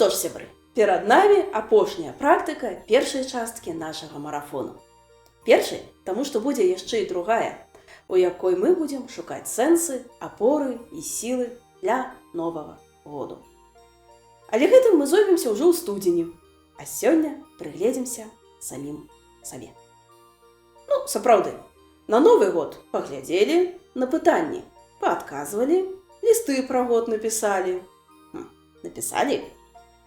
што ж, сябры, перад намі апошняя практыка першай часткі нашага марафону. Першай, таму што будзе яшчэ і другая, у якой мы будзем шукаць сэнсы, апоры і сілы для новага году. Але гэтым мы зоймемся ўжо ў студзені, а сёння прыгледзімся самім сабе. Ну, сапраўды, на Новы год паглядзелі на пытанні, паадказвалі, лісты пра год напісалі. Напісалі?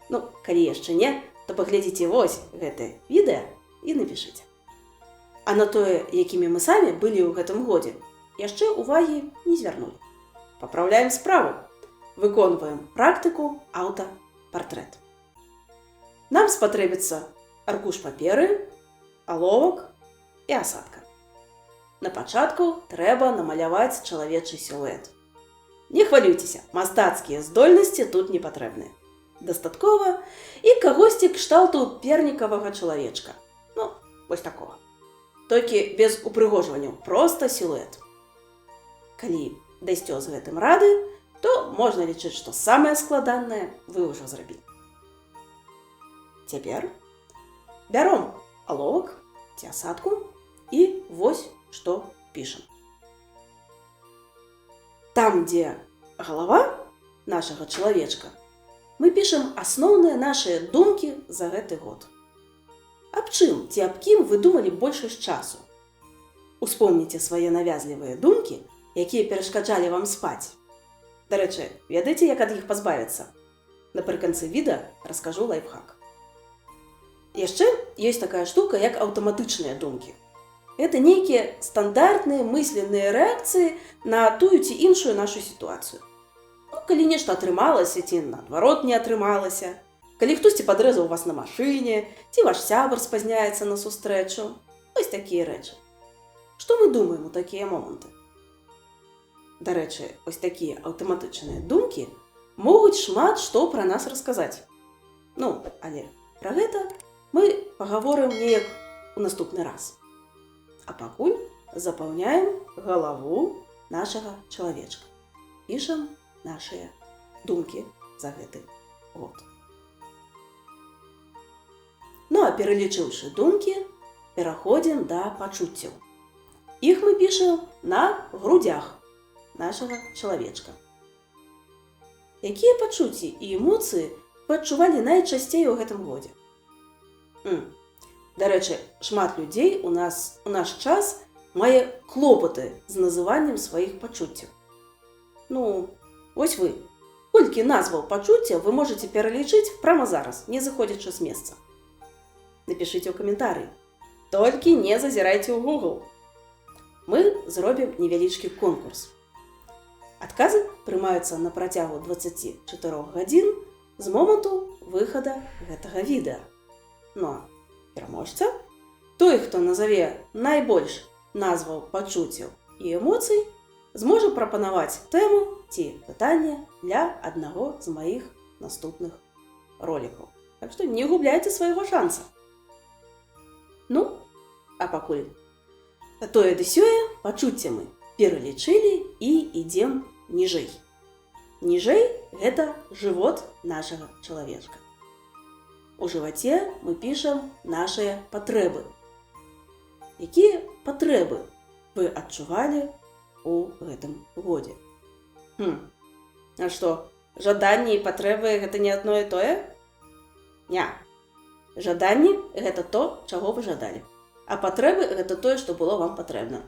Ну, калі яшчэ не, то паглядзіце вось гэтае відэа і напішыце. А на тое, якімі мы самі былі ў гэтым годзе, яшчэ ўвагі не звярнулі. Папраўляем справу. Выконваем практыку аўтапартрэт. Нам спатрэбіцца аркуш паперы, аловак і асадка. На пачатку трэба намаляваць чалавечы сілуэт. Не хвалюйцеся, мастацкія здольнасці тут не патрэбныя. Дастаткова і кагосьці кшталту пернікавага чалавечка. Ну, вось такога. Толькі без упрыгожванняў, проста сілуэт. Калі дасце з гэтым рады, то можна лічыць, што самае складанае вы ўжо зрабілі. Цяпер бяром аловак ці асадку і вось што пішам. Там, дзе галава нашага чалавечка, мы пішам асноўныя нашыя думкі за гэты год. Аб чым ці аб кім вы думалі большасць часу? Успомніце свае навязлівыя думкі, якія перашкаджалі вам спаць. Дарэчы, ведаеце, як ад іх пазбавіцца? Напрыканцы відэа раскажу лайфхак. Яшчэ ёсць такая штука, як аўтаматычныя думкі. Гэта нейкія стандартныя мысленныя рэакцыі на тую ці іншую нашу сітуацыю. Ну, калі нешта атрымалася, ці наадварот не атрымалася, калі хтосьці падрэзаў вас на машыне, ці ваш сябар спазняецца на сустрэчу. Вось такія рэчы. Што мы думаем у такія моманты? Дарэчы, вось такія аўтаматычныя думкі могуць шмат што пра нас расказаць. Ну, але пра гэта мы пагаворым неяк у наступны раз. А пакуль запаўняем галаву нашага чалавечка. Пішам нашыя думкі за гэты год. Ну, а пералічыўшы думкі, пераходзім да пачуццяў. Іх мы пішам на грудях нашага чалавечка. Якія пачуцці і эмоцыі вы адчувалі найчасцей у гэтым годзе? Дарэчы, шмат людзей у наш час мае клопаты з называннем сваіх пачуццяў. Ну, вось вы. Колькі назваў пачуццяў вы можаце пералічыць прямо зараз, не заходзячы з месца. Напішыце ў каментарыі. Толькі не зазірайце ў Google. Мы зробім невялічкі конкурс. Адказы прымаюцца на працягу 24 гадзін з моманту выхада гэтага відэа. Ну а пераможца, той, хто назаве найбольш назваў пачуццяў і эмоцый, зможа прапанаваць тэму ці пытанне для аднаго з маіх наступных ролікаў. Так што не губляйце свайго шанса. Ну, а пакуль тое ды сёе пачуцці мы пералічылі і ідзем ніжэй. Ніжэй гэта жывот нашага чалавечка. У жываце мы пішам нашыя патрэбы. Якія патрэбы вы адчувалі у гэтым годзе? А што, жаданні і патрэбы гэта не адно і тое? Не. Жаданні гэта то, чаго вы жадалі. А патрэбы гэта тое, што было вам патрэбна.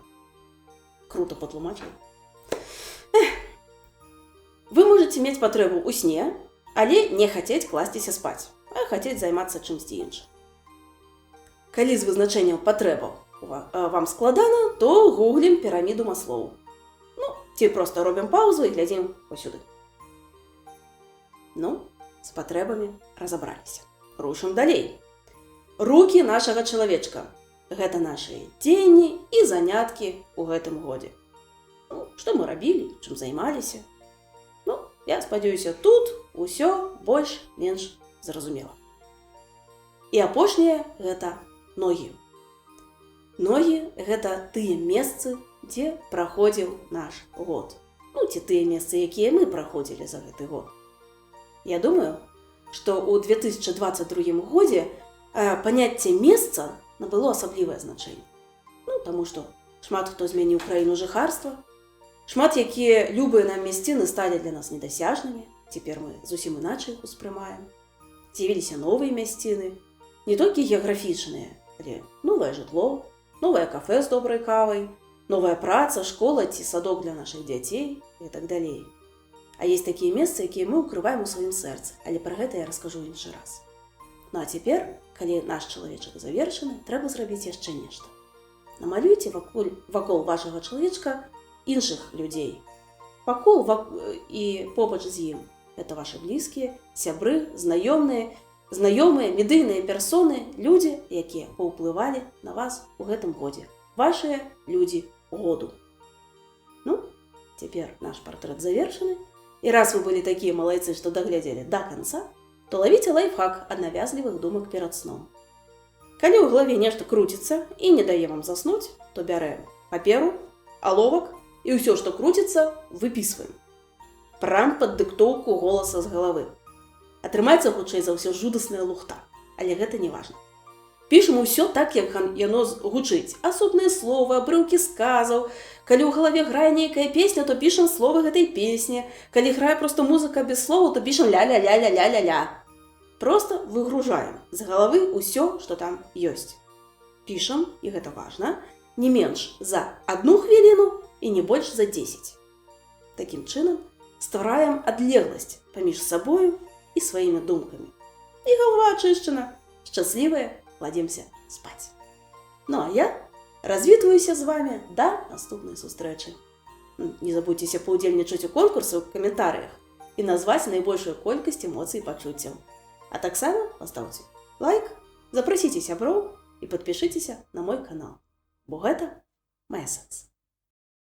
Круто патлумачыў. Вы можаце мець патрэбу ў сне, але не хацець класціся спаць, а хацець займацца чымсьці іншым. Калі з вызначэннем патрэбаў вам складана, то гуглім піраміду Маслоу. Ну, ці проста робім паузу і глядзім посюды. Ну, з патрэбамі разабраліся. Рушым далей. Рукі нашага чалавечка. Гэта нашыя дзеянні і заняткі ў гэтым годзе. Ну, што мы рабілі, чым займаліся? Ну, я спадзяюся, тут усё больш-менш зразумела. І апошняе гэта ногі. Ногі гэта тыя месцы, дзе праходзіў наш год. Ну, ці тыя месцы, якія мы праходзілі за гэты год. Я думаю, што ў 2022 годзе паняцце месца набыло асаблівае значэнне. Ну, таму што шмат хто змяніў краіну жыхарства, шмат якія любыя нам мясціны сталі для нас недасяжнымі, цяпер мы зусім іначай іх успрымаем. З'явіліся новыя мясціны, не толькі геаграфічныя, але новае жытло, новае кафэ з добрай кавай, новая праца, школа ці садок для нашых дзяцей і так далей. А есть такія месцы, якія мы ўкрываем у сваім сэрцы, але пра гэта я раскажу іншы раз. Ну а цяпер, калі наш чалавечак завершаны, трэба зрабіць яшчэ нешта. Намалюйце вакол вашага чалавечка іншых людзей. Вакол і побач з ім. Это ваши блізкія, сябры, знаёмыя, медыйныя персоны, людзі, якія паўплывалі на вас у гэтым годзе. Вашыя людзі году. Ну, цяпер наш партрэт завершаны. І раз вы былі такія малайцы, што даглядзелі да канца, то лавіце лайфхак ад навязлівых думак перад сном. Калі ў галаве нешта круціцца і не дае вам заснуць, то бярэм паперу, аловак і ўсё, што круціцца, выпісваем. Прам пад дыктоўку голаса з галавы. Атрымаецца хутчэй за ўсё жудасная лухта, але гэта не важна. Пішам усё так, як яно гучыць. Асобныя словы, абрыўкі сказаў. Калі ў галаве грае нейкая песня, то пішам словы гэтай песні. Калі грае проста музыка без словаў, то пішам ля-ля-ля-ля-ля-ля-ля. Просто выгружаем з галавы ўсё, што там ёсць. Пішам, і гэта важна, не менш за 1 хвіліну і не больш за 10. Такім чынам ствараем адлегласць паміж сабою і сваімі думкамі. І галава ачышчана, шчаслівая, кладземся спаць. Ну а я развітваюся з вами да наступнай сустрэчы. Не забудзьцеся паўдзельнічаць у конкурсе ў каментарыях і назваць найбольшую колькасць эмоцый і пачуццяў. А таксама пастаўце лайк, запрасіце сяброў і падпішыцеся на мой канал, бо гэта мае сэнс.